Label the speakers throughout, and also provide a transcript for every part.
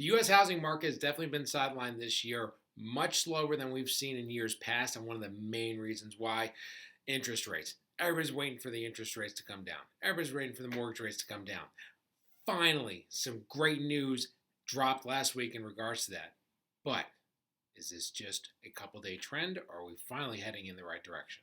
Speaker 1: The U.S. housing market has definitely been sidelined this year, much slower than we've seen in years past, and one of the main reasons why interest rates. Everybody's waiting for the interest rates to come down. Everybody's waiting for the mortgage rates to come down. Finally, some great news dropped last week in regards to that. But is this just a couple-day trend, or are we finally heading in the right direction?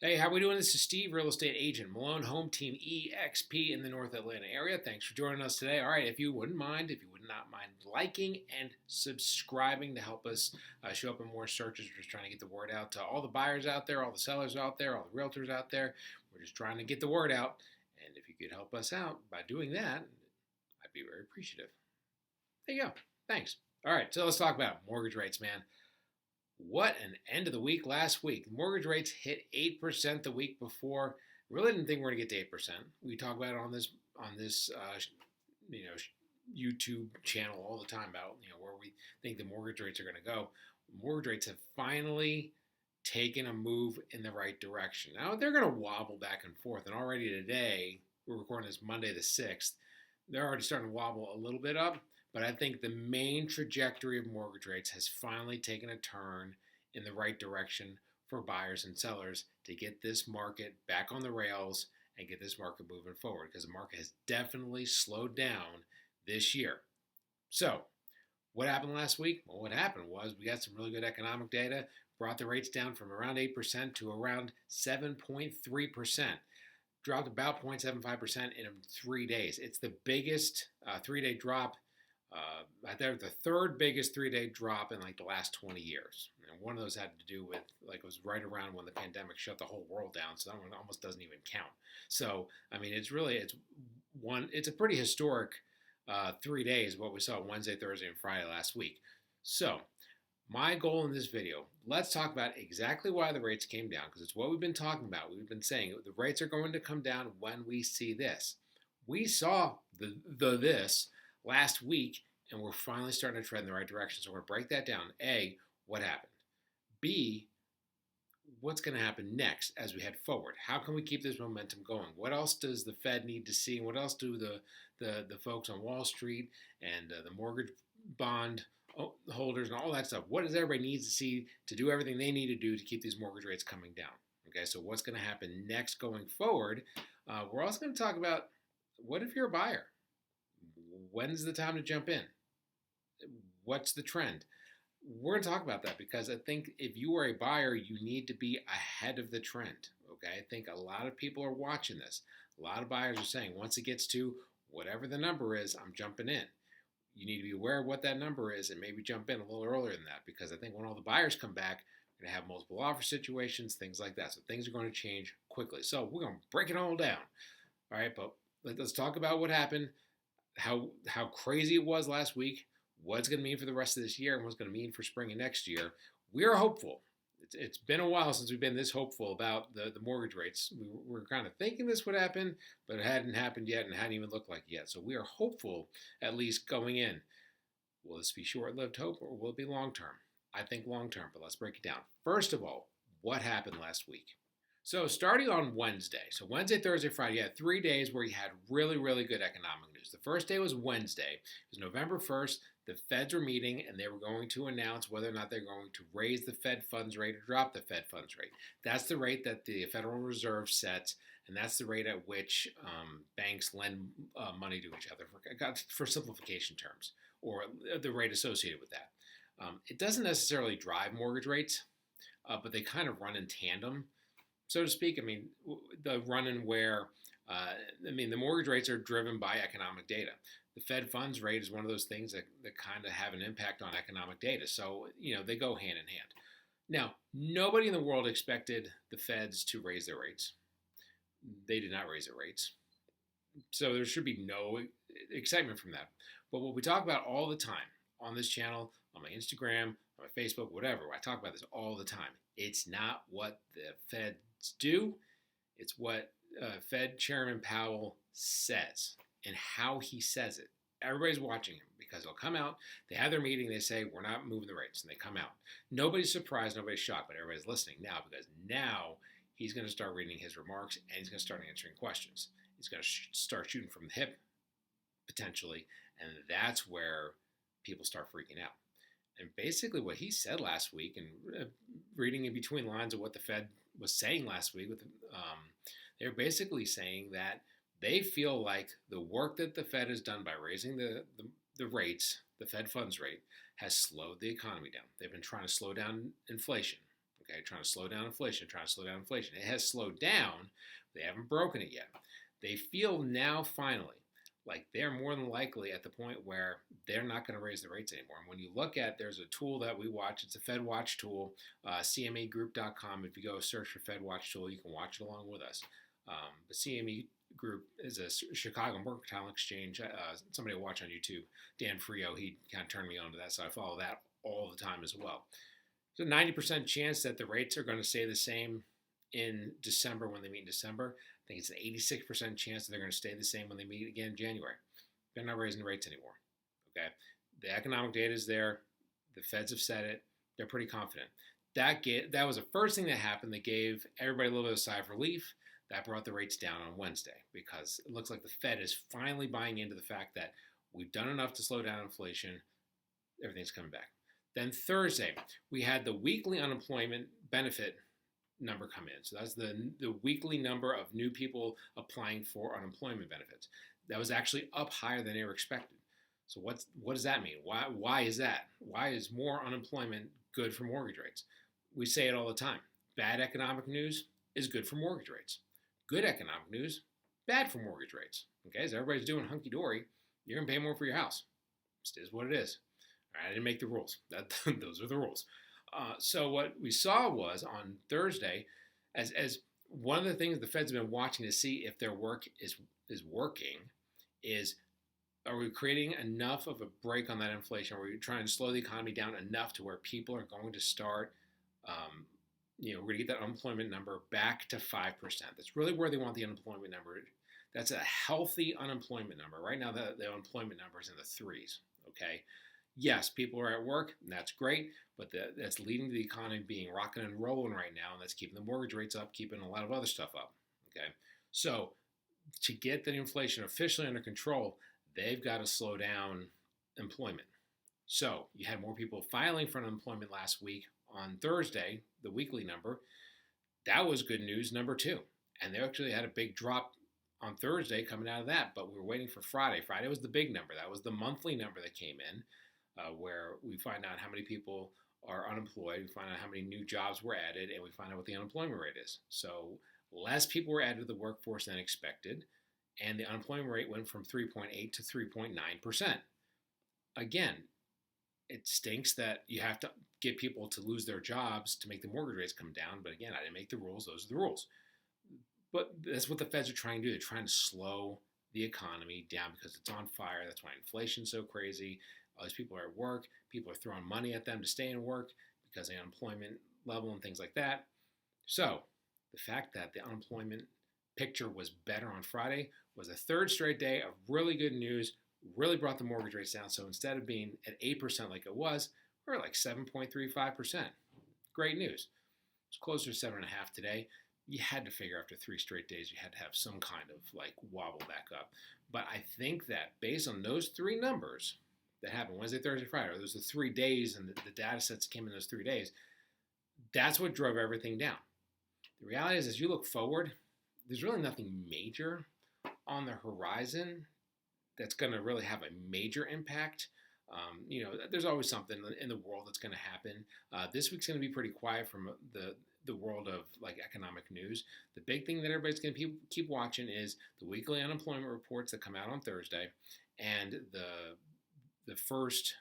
Speaker 1: Hey, how we doing? This is Steve, real estate agent, Malone Home Team EXP in the North Atlanta area. Thanks for joining us today. All right, if you would not mind liking and subscribing to help us show up in more searches. We're just trying to get the word out to all the buyers out there, all the sellers out there, all the realtors out there. We're just trying to get the word out. And if you could help us out by doing that, I'd be very appreciative. There you go. Thanks. All right, so let's talk about mortgage rates, man. What an end of the week last week. Mortgage rates hit 8% the week before. Really didn't think we were going to get to 8%. We talk about it on this YouTube channel all the time about where we think the mortgage rates are going to go. Mortgage rates have finally taken a move in the right direction. Now they're going to wobble back and forth, and already today, we're recording this Monday the 6th, they're already starting to wobble a little bit up. But I think the main trajectory of mortgage rates has finally taken a turn in the right direction for buyers and sellers to get this market back on the rails and get this market moving forward, because the market has definitely slowed down this year. So what happened last week? Well, what happened was we got some really good economic data, brought the rates down from around 8% to around 7.3%. Dropped about 0.75% in 3 days. It's the biggest 3-day drop. They're the third biggest 3-day drop in like the last 20 years. And one of those had to do with, it was right around when the pandemic shut the whole world down, so that one almost doesn't even count. So, I mean, it's a pretty historic 3 days, what we saw Wednesday, Thursday, and Friday last week. So, my goal in this video, let's talk about exactly why the rates came down, because it's what we've been talking about. We've been saying the rates are going to come down when we see this. We saw this last week, and we're finally starting to trend in the right direction. So we're going to break that down. A, what happened? B, what's going to happen next as we head forward? How can we keep this momentum going? What else does the Fed need to see? And what else do the folks on Wall Street and the mortgage bond holders and all that stuff, what does everybody need to see to do everything they need to do to keep these mortgage rates coming down? Okay, so what's going to happen next going forward? We're also going to talk about, what if you're a buyer? When's the time to jump in? What's the trend? We're going to talk about that, because I think if you are a buyer, you need to be ahead of the trend. Okay, I think a lot of people are watching this. A lot of buyers are saying, once it gets to whatever the number is, I'm jumping in. You need to be aware of what that number is and maybe jump in a little earlier than that, because I think when all the buyers come back, we're going to have multiple offer situations, things like that. So things are going to change quickly. So we're going to break it all down. All right, but let's talk about what happened, how crazy it was last week, what it's going to mean for the rest of this year, and what's going to mean for spring and next year. We're hopeful. It's been a while since we've been this hopeful about the mortgage rates. We were kind of thinking this would happen, but it hadn't happened yet and hadn't even looked like it yet. So we are hopeful, at least going in. Will this be short-lived hope, or will it be long-term? I think long-term, but let's break it down. First of all, what happened last week? So starting on Wednesday, so Wednesday, Thursday, Friday, you had 3 days where you had really, really good economic news. The first day was Wednesday. It was November 1st. The Feds were meeting, and they were going to announce whether or not they're going to raise the Fed funds rate or drop the Fed funds rate. That's the rate that the Federal Reserve sets, and that's the rate at which banks lend money to each other for simplification terms, or the rate associated with that. It doesn't necessarily drive mortgage rates, but they kind of run in tandem, so to speak. I mean, the run-in where, the mortgage rates are driven by economic data. The Fed funds rate is one of those things that kind of have an impact on economic data. So, they go hand in hand. Now, nobody in the world expected the Feds to raise their rates. They did not raise their rates. So there should be no excitement from that. But what we talk about all the time on this channel, on my Instagram, on my Facebook, whatever, I talk about this all the time. It's not what the Feds do. It's what Fed Chairman Powell says and how he says it. Everybody's watching him, because they'll come out, they have their meeting, they say, we're not moving the rates, and they come out. Nobody's surprised, nobody's shocked, but everybody's listening now, because now he's going to start reading his remarks, and he's going to start answering questions. He's going to start shooting from the hip, potentially, and that's where people start freaking out. And basically, what he said last week, and reading in between lines of what the Fed was saying last week, they're basically saying that they feel like the work that the Fed has done by raising the rates, the Fed funds rate, has slowed the economy down. They've been trying to slow down inflation. Okay, trying to slow down inflation, trying to slow down inflation. It has slowed down. They haven't broken it yet. They feel now finally like they're more than likely at the point where they're not going to raise the rates anymore. And when you look at, there's a tool that we watch. It's a Fed Watch tool, cmegroup.com. If you go search for Fed Watch tool, you can watch it along with us. The CME Group is a Chicago Mercantile Exchange. Somebody I watch on YouTube, Dan Frio, he kind of turned me on to that, so I follow that all the time as well. There's a 90% chance that the rates are going to stay the same in December when they meet in December. I think it's an 86% chance that they're going to stay the same when they meet again in January. They're not raising rates anymore. Okay, the economic data is there. The Feds have said it. They're pretty confident. That was the first thing that happened that gave everybody a little bit of a sigh of relief. That brought the rates down on Wednesday because it looks like the Fed is finally buying into the fact that we've done enough to slow down inflation. Everything's coming back. Then Thursday, we had the weekly unemployment benefit number come in. So that's the weekly number of new people applying for unemployment benefits. That was actually up higher than they were expected. So what does that mean? Why is that? Why is more unemployment good for mortgage rates? We say it all the time. Bad economic news is good for mortgage rates. Good economic news, bad for mortgage rates. Okay, so everybody's doing hunky-dory, you're going to pay more for your house. It is what it is. All right, I didn't make the rules. Those are the rules. So what we saw was on Thursday, as one of the things the Fed's been watching to see if their work is working, is are we creating enough of a break on that inflation? Are we trying to slow the economy down enough to where people are going to start we're going to get that unemployment number back to 5%. That's really where they want the unemployment number. That's a healthy unemployment number. Right now, the unemployment number is in the threes, okay? Yes, people are at work, and that's great, but that's leading to the economy being rocking and rolling right now, and that's keeping the mortgage rates up, keeping a lot of other stuff up, okay? So to get the inflation officially under control, they've got to slow down employment. So you had more people filing for unemployment last week. On Thursday, the weekly number, that was good news, number 2. And they actually had a big drop on Thursday coming out of that, but we were waiting for Friday. Friday was the big number. That was the monthly number that came in, where we find out how many people are unemployed, we find out how many new jobs were added, and we find out what the unemployment rate is. So less people were added to the workforce than expected, and the unemployment rate went from 3.8 to 3.9%. Again, it stinks that you have to get people to lose their jobs to make the mortgage rates come down. But again, I didn't make the rules. Those are the rules. But that's what the Feds are trying to do. They're trying to slow the economy down because it's on fire. That's why inflation's so crazy. All these people are at work. People are throwing money at them to stay in work because of the unemployment level and things like that. So the fact that the unemployment picture was better on Friday was a third straight day of really good news, really brought the mortgage rates down. So instead of being at 8% like it was, we're at like 7.35%. Great news. It's closer to 7.5 today. You had to figure after 3 straight days you had to have some kind of like wobble back up. But I think that based on those 3 numbers that happened Wednesday, Thursday, Friday, those are the 3 days and the data sets came in those 3 days, that's what drove everything down. The reality is, as you look forward, there's really nothing major on the horizon that's going to really have a major impact. There's always something in the world that's going to happen. This week's going to be pretty quiet from the world of like economic news. The big thing that everybody's going to keep watching is the weekly unemployment reports that come out on Thursday, and the first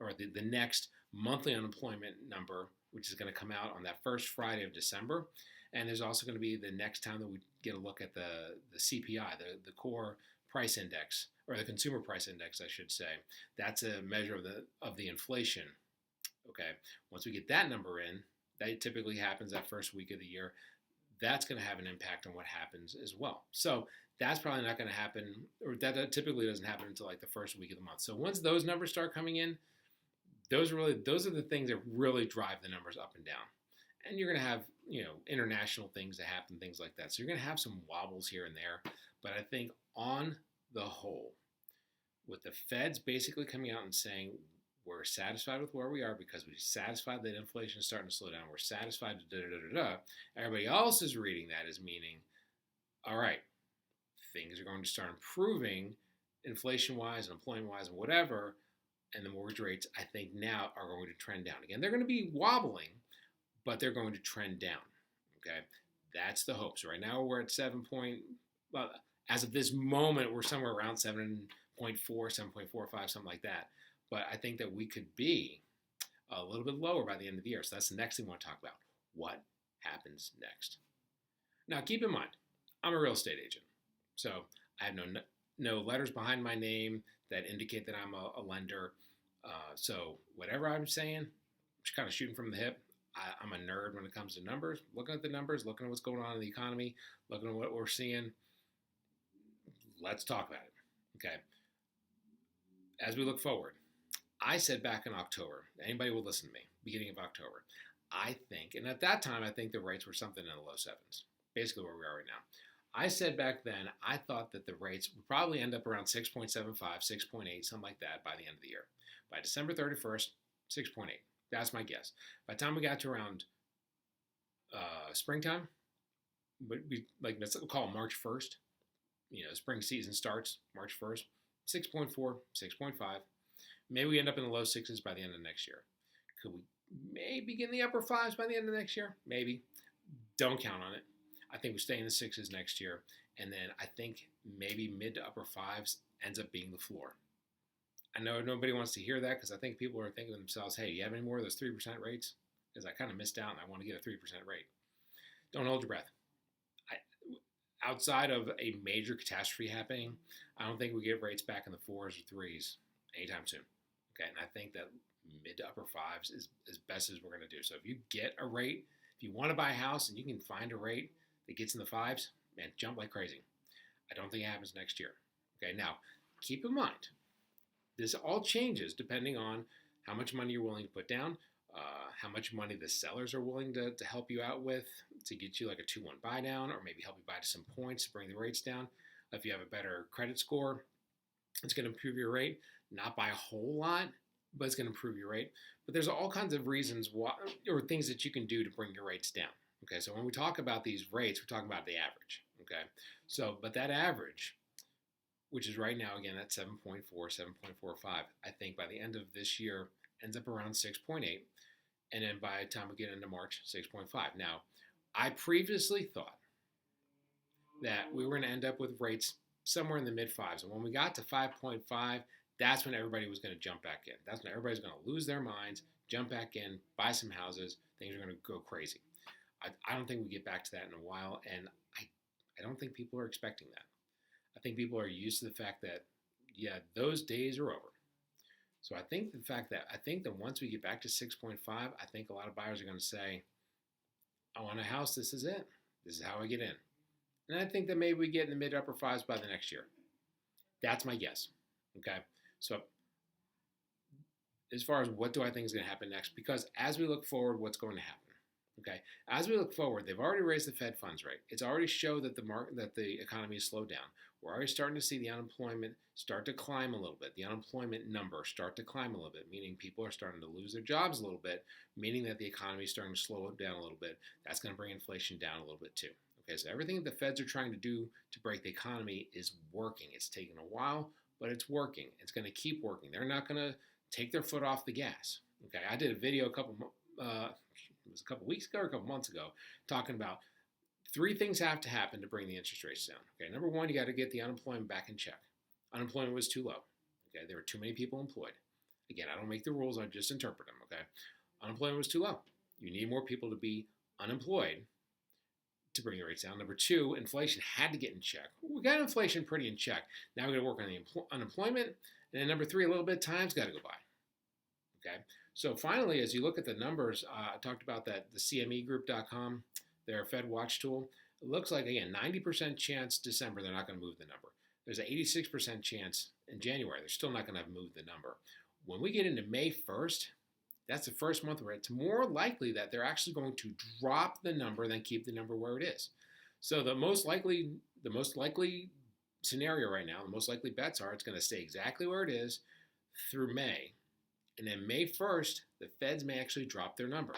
Speaker 1: or the next monthly unemployment number, which is going to come out on that first Friday of December. And there's also going to be the next time that we get a look at the CPI, the core price index, or the consumer price index, I should say. That's a measure of the inflation. Okay, once we get that number in, that typically happens that first week of the year. That's going to have an impact on what happens as well. So that's probably not going to happen, or that typically doesn't happen until like the first week of the month. So once those numbers start coming in, those are the things that really drive the numbers up and down. And you're going to have, international things that happen, things like that. So you're going to have some wobbles here and there. But I think on the whole, with the Feds basically coming out and saying, we're satisfied with where we are because we're satisfied that inflation is starting to slow down. We're satisfied, da da da da da. Everybody else is reading that as meaning, all right, things are going to start improving inflation-wise and employment-wise and whatever, and the mortgage rates, I think, now are going to trend down. Again, they're going to be wobbling, but they're going to trend down, okay? That's the hope. So right now we're at well, as of this moment, we're somewhere around 7.4, 7.45, something like that. But I think that we could be a little bit lower by the end of the year. So that's the next thing we want to talk about. What happens next? Now, keep in mind, I'm a real estate agent. So I have no letters behind my name that indicate that I'm a lender. So whatever I'm saying, I'm just kind of shooting from the hip. I'm a nerd when it comes to numbers. Looking at the numbers, looking at what's going on in the economy, looking at what we're seeing. Let's talk about it. Okay. As we look forward, I said back in October, anybody will listen to me, beginning of October, I think, and at that time, I think the rates were something in the low sevens, basically where we are right now. I said back then, I thought that the rates would probably end up around 6.75, 6.8, something like that by the end of the year. By December 31st, 6.8. That's my guess. By the time we got to around springtime, but let's call it March 1st, spring season starts March 1st, 6.4, 6.5. Maybe we end up in the low sixes by the end of next year. Could we maybe get in the upper fives by the end of next year? Maybe. Don't count on it. I think we stay in the sixes next year. And then I think maybe mid to upper fives ends up being the floor. I know nobody wants to hear that because I think people are thinking to themselves, hey, do you have any more of those 3% rates? Because I kind of missed out and I want to get a 3% rate. Don't hold your breath. Outside of a major catastrophe happening, I don't think we get rates back in the fours or threes anytime soon. Okay, and I think that mid to upper fives is as best as we're going to do. So if you get a rate, if you want to buy a house and you can find a rate that gets in the fives, man, jump like crazy. I don't think it happens next year. Okay, now keep in mind, this all changes depending on how much money you're willing to put down, how much money the sellers are willing to help you out with to get you like a 2-1 buy down, or maybe help you buy to some points to bring the rates down. If you have a better credit score, it's going to improve your rate, not by a whole lot, but it's going to improve your rate. But there's all kinds of reasons why, or things that you can do to bring your rates down. Okay, so when we talk about these rates, we're talking about the average. Okay, so but that average, which is right now again at 7.4, 7.45, I think by the end of this year ends up around 6.8, and then by the time we get into March, 6.5. Now, I previously thought that we were going to end up with rates somewhere in the mid fives, and when we got to 5.5, that's when everybody was going to jump back in. That's when everybody's going to lose their minds, jump back in, buy some houses. Things are going to go crazy. I don't think we get back to that in a while, and I don't think people are expecting that. I think people are used to the fact that, yeah, those days are over. So I think that once we get back to 6.5, I think a lot of buyers are going to say, I want a house, this is it. This is how I get in. And I think that maybe we get in the mid upper fives by the next year. That's my guess. Okay. So as far as what do I think is going to happen next, because as we look forward, what's going to happen? Okay, as we look forward, they've already raised the Fed funds rate. It's already showed that the economy has slowed down. We're already starting to see the unemployment start to climb a little bit. The unemployment numbers start to climb a little bit, meaning people are starting to lose their jobs a little bit, meaning that the economy is starting to slow down a little bit. That's going to bring inflation down a little bit too. Okay, so everything the Feds are trying to do to break the economy is working. It's taken a while, but it's working. It's going to keep working. They're not going to take their foot off the gas. Okay, I did a video it was a couple weeks ago or a couple months ago, talking about 3 things have to happen to bring the interest rates down. Okay, number 1, you got to get the unemployment back in check. Unemployment was too low. Okay, there were too many people employed. Again, I don't make the rules, I just interpret them. Okay, unemployment was too low. You need more people to be unemployed to bring the rates down. Number 2, inflation had to get in check. We got inflation pretty in check. Now we got to work on the unemployment. And then number 3, a little bit of time's got to go by. Okay. So finally, as you look at the numbers, I talked about that, the CMEgroup.com, their Fed Watch tool. It looks like, again, 90% chance December they're not going to move the number. There's an 86% chance in January they're still not going to move the number. When we get into May 1st, that's the first month where it's more likely that they're actually going to drop the number than keep the number where it is. So the most likely scenario right now, the most likely bets are it's going to stay exactly where it is through May. And then May 1st, the Feds may actually drop their number.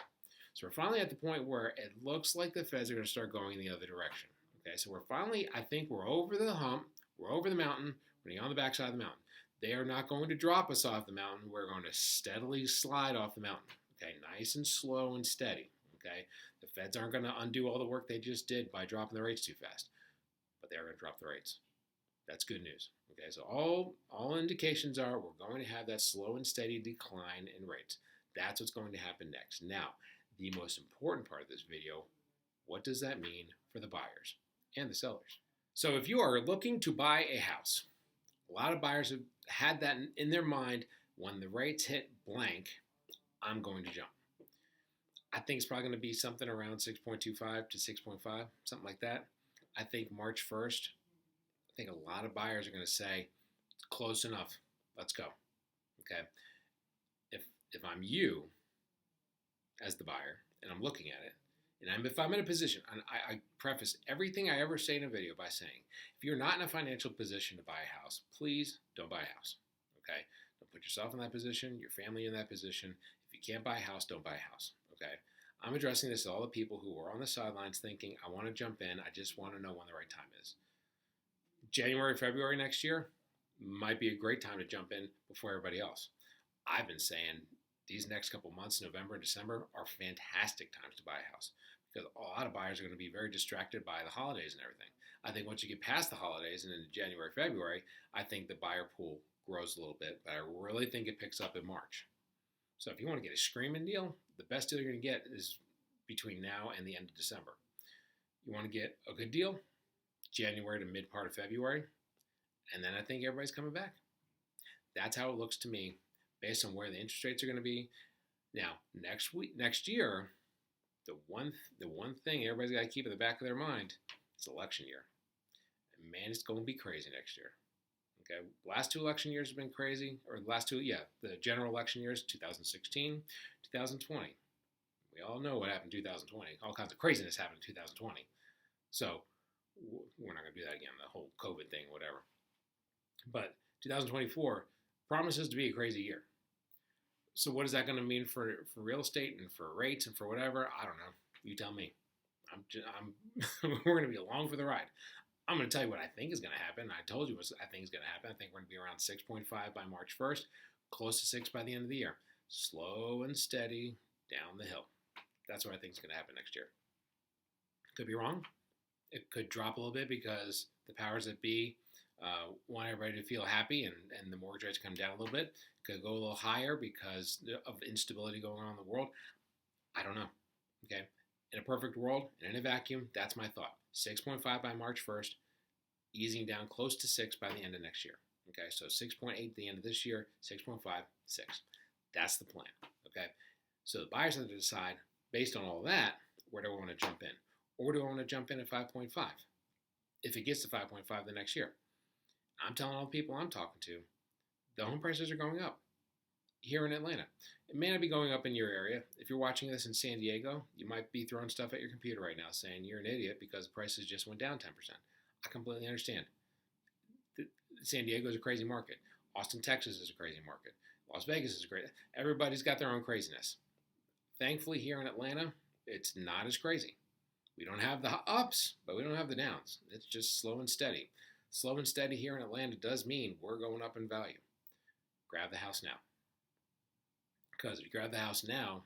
Speaker 1: So we're finally at the point where it looks like the Feds are going to start going in the other direction. Okay, so we're finally, I think we're over the hump, we're over the mountain, we're on the backside of the mountain. They are not going to drop us off the mountain. We're going to steadily slide off the mountain. Okay, nice and slow and steady. Okay, the Feds aren't going to undo all the work they just did by dropping the rates too fast, but they are going to drop the rates. That's good news. Okay, so all indications are we're going to have that slow and steady decline in rates. That's what's going to happen next. Now, the most important part of this video, what does that mean for the buyers and the sellers? So if you are looking to buy a house, a lot of buyers have had that in their mind. When the rates hit blank, I'm going to jump. I think it's probably going to be something around 6.25 to 6.5, something like that. I think March 1st, I think a lot of buyers are going to say, close enough, let's go. Okay. If I'm you as the buyer and I'm looking at it, and if I'm in a position, and I preface everything I ever say in a video by saying, if you're not in a financial position to buy a house, please don't buy a house. Okay? Don't put yourself in that position, your family in that position. If you can't buy a house, don't buy a house. Okay? I'm addressing this to all the people who are on the sidelines thinking, I want to jump in, I just want to know when the right time is. January, February next year might be a great time to jump in before everybody else. I've been saying these next couple months, November and December, are fantastic times to buy a house because a lot of buyers are going to be very distracted by the holidays and everything. I think once you get past the holidays and into January, February, I think the buyer pool grows a little bit, but I really think it picks up in March. So if you want to get a screaming deal, the best deal you're going to get is between now and the end of December. You want to get a good deal, January to mid part of February, and then I think everybody's coming back. That's how it looks to me based on where the interest rates are going to be. Now, next year, the one thing everybody's got to keep in the back of their mind is election year. And man, it's going to be crazy next year. Okay, last two election years have been crazy, or the general election years, 2016, 2020. We all know what happened in 2020. All kinds of craziness happened in 2020. So we're not going to do that again, the whole COVID thing, whatever. But 2024 promises to be a crazy year. So what is that going to mean for real estate and for rates and for whatever? I don't know. You tell me. We're going to be along for the ride. I'm going to tell you what I think is going to happen. I told you what I think is going to happen. I think we're going to be around 6.5 by March 1st, close to 6 by the end of the year. Slow and steady down the hill. That's what I think is going to happen next year. Could be wrong. It could drop a little bit because the powers that be want everybody to feel happy and the mortgage rates come down a little bit. Could go a little higher because of instability going on in the world. I don't know. Okay. In a perfect world, and in a vacuum, that's my thought. 6.5 by March 1st, easing down close to 6 by the end of next year. Okay, so 6.8 at the end of this year, 6.5, 6. That's the plan. Okay, so the buyers have to decide, based on all that, where do I want to jump in? Or do I want to jump in at 5.5? If it gets to 5.5 the next year. I'm telling all the people I'm talking to, the home prices are going up here in Atlanta. It may not be going up in your area. If you're watching this in San Diego, you might be throwing stuff at your computer right now saying you're an idiot because prices just went down 10%. I completely understand. San Diego is a crazy market. Austin, Texas is a crazy market. Las Vegas is great. Everybody's got their own craziness. Thankfully, here in Atlanta, it's not as crazy. We don't have the ups, but we don't have the downs. It's just slow and steady. Slow and steady here in Atlanta does mean we're going up in value. Grab the house now. Because if you grab the house now,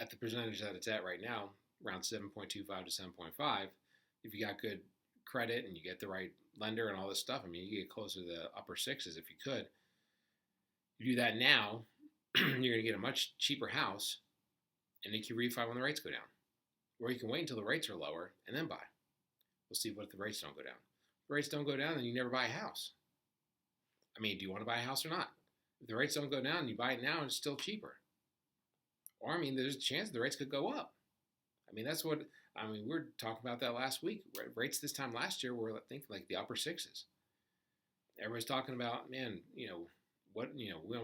Speaker 1: at the percentage that it's at right now, around 7.25 to 7.5, if you got good credit and you get the right lender and all this stuff, I mean, you get closer to the upper sixes if you could. You do that now, you're going to get a much cheaper house, and you can refi when the rates go down. Or you can wait until the rates are lower and then buy. We'll see what if the rates don't go down. If the rates don't go down, then you never buy a house. I mean, do you want to buy a house or not? If the rates don't go down and you buy it now, it's still cheaper. Or, I mean, there's a chance the rates could go up. I mean, we were talking about that last week. Rates this time last year were, I think, like the upper sixes. Everybody's talking about, man, we don't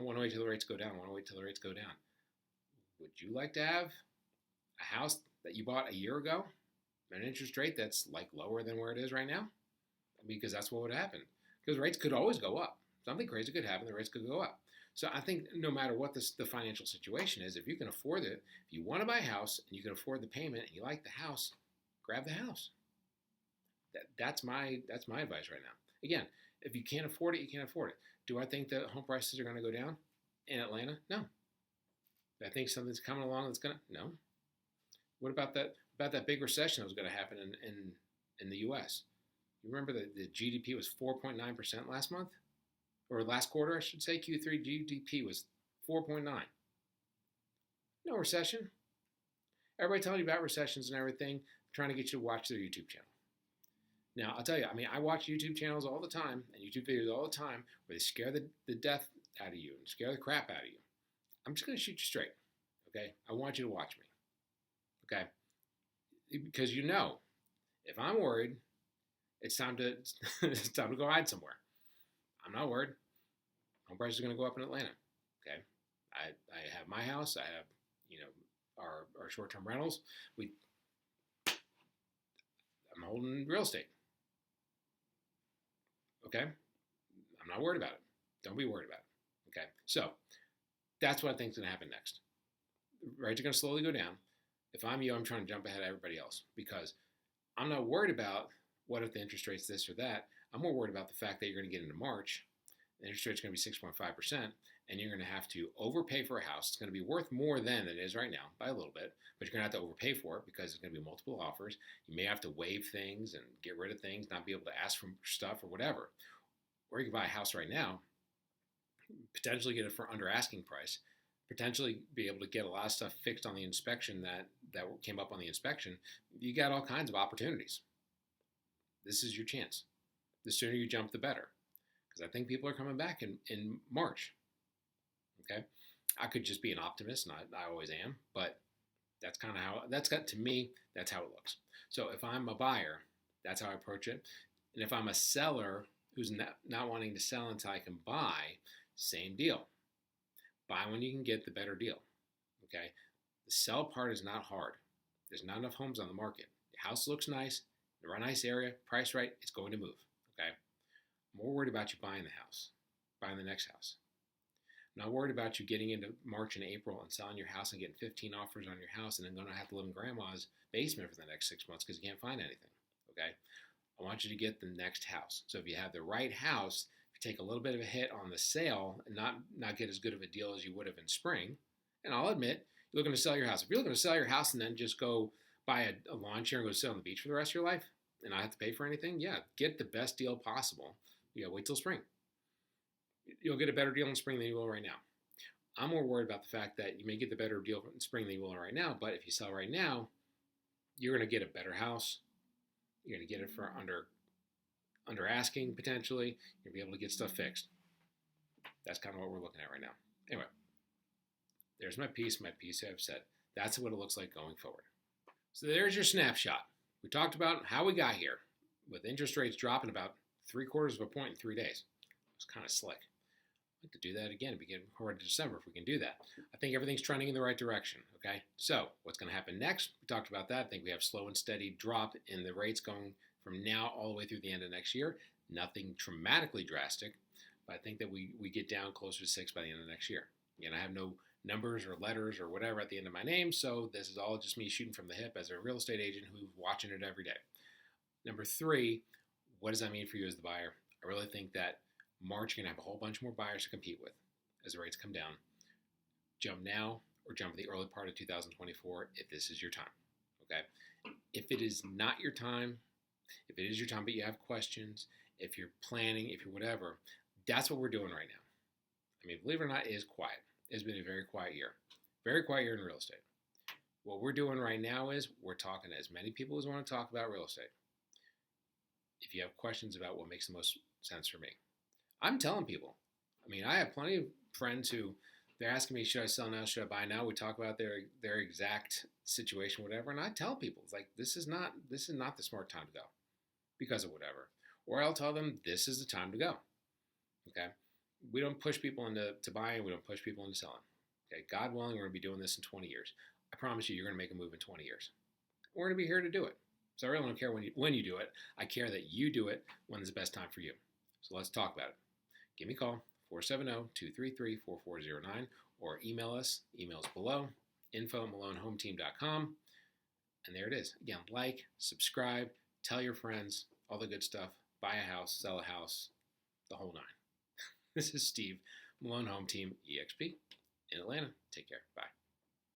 Speaker 1: want to wait till the rates go down. We want to wait till the rates go down. Would you like to have a house that you bought a year ago at an interest rate that's like lower than where it is right now? Because that's what would happen. Because rates could always go up. Something crazy could happen. The rates could go up. So I think no matter what the financial situation is, if you can afford it, if you want to buy a house and you can afford the payment and you like the house, grab the house. That's my advice right now. Again, if you can't afford it, you can't afford it. Do I think that home prices are going to go down in Atlanta? No. Do I think something's coming along that's going to? No. What about that big recession that was going to happen in the U.S.? You remember that the GDP was 4.9% last month, or last quarter, I should say. Q3 GDP was 4.9. No recession. Everybody telling you about recessions and everything, trying to get you to watch their YouTube channel. Now, I'll tell you, I watch YouTube channels all the time and YouTube videos all the time where they scare the death out of you and scare the crap out of you. I'm just going to shoot you straight, okay? I want you to watch me, okay? Because if I'm worried, it's time to go hide somewhere. I'm not worried. Home prices are going to go up in Atlanta, okay? I have my house. I have, our short-term rentals. I'm holding real estate. Okay? I'm not worried about it. Don't be worried about it. Okay? So, that's what I think is going to happen next. Rates are going to slowly go down. If I'm you, I'm trying to jump ahead of everybody else because I'm not worried about what if the interest rate's this or that. I'm more worried about the fact that you're going to get into March. The interest rate's going to be 6.5%, and you're going to have to overpay for a house. It's going to be worth more than it is right now by a little bit, but you're going to have to overpay for it because there's going to be multiple offers. You may have to waive things and get rid of things, not be able to ask for stuff or whatever. Or you can buy a house right now, potentially get it for under asking price, potentially be able to get a lot of stuff fixed on the inspection that came up on the inspection. You got all kinds of opportunities. This is your chance. The sooner you jump, the better. Because I think people are coming back in March. Okay? I could just be an optimist, and I always am, but that's kind of how, to me, that's how it looks. So if I'm a buyer, that's how I approach it. And if I'm a seller who's not wanting to sell until I can buy, same deal. Buy when you can get the better deal. Okay? The sell part is not hard. There's not enough homes on the market. The house looks nice, the right nice area, price right, it's going to move. Okay? I'm more worried about you buying the house, buying the next house. I'm not worried about you getting into March and April and selling your house and getting 15 offers on your house and then going to have to live in grandma's basement for the next 6 months because you can't find anything. Okay? I want you to get the next house. So if you have the right house, if you take a little bit of a hit on the sale and not get as good of a deal as you would have in spring, and I'll admit, you're looking to sell your house. If you're looking to sell your house and then just go buy a lawn chair and go sit on the beach for the rest of your life and not have to pay for anything, yeah, get the best deal possible. You gotta wait till spring. You'll get a better deal in spring than you will right now. I'm more worried about the fact that you may get the better deal in spring than you will right now, but if you sell right now, you're going to get a better house. You're going to get it for under asking, potentially. You're going to be able to get stuff fixed. That's kind of what we're looking at right now. Anyway, there's my piece I've said. That's what it looks like going forward. So there's your snapshot. We talked about how we got here with interest rates dropping about 3/4 of a point in 3 days. It's kind of slick. I'd like to do that again beginning of December if we can do that. I think everything's trending in the right direction, okay? So what's going to happen next? We talked about that. I think we have slow and steady drop in the rates going from now all the way through the end of next year. Nothing dramatically drastic, but I think that we get down closer to 6 by the end of next year. Again, I have no numbers or letters or whatever at the end of my name, so this is all just me shooting from the hip as a real estate agent who's watching it every day. Number 3, what does that mean for you as the buyer? I really think that March, you're going to have a whole bunch more buyers to compete with as the rates come down. Jump now or jump in the early part of 2024 if this is your time, okay? If it is not your time, if it is your time but you have questions, if you're planning, if you're whatever, that's what we're doing right now. I mean, believe it or not, it is quiet. It's been a very quiet year. Very quiet year in real estate. What we're doing right now is we're talking to as many people as want to talk about real estate. If you have questions about what makes the most sense for me, I'm telling people. I mean, I have plenty of friends who they're asking me, should I sell now? Should I buy now? We talk about their exact situation, whatever, and I tell people, it's like, this is not the smart time to go because of whatever. Or I'll tell them, this is the time to go. Okay? We don't push people into buying. We don't push people into selling. Okay? God willing, we're going to be doing this in 20 years. I promise you're going to make a move in 20 years. We're going to be here to do it. So I really don't care when you do it. I care that you do it when it's the best time for you. So let's talk about it. Give me a call, 470-233-4409, or email us. Emails below, info@malonehometeam.com. And there it is. Again, like, subscribe, tell your friends, all the good stuff. Buy a house, sell a house, the whole nine. This is Steve, Malone Home Team EXP in Atlanta. Take care. Bye.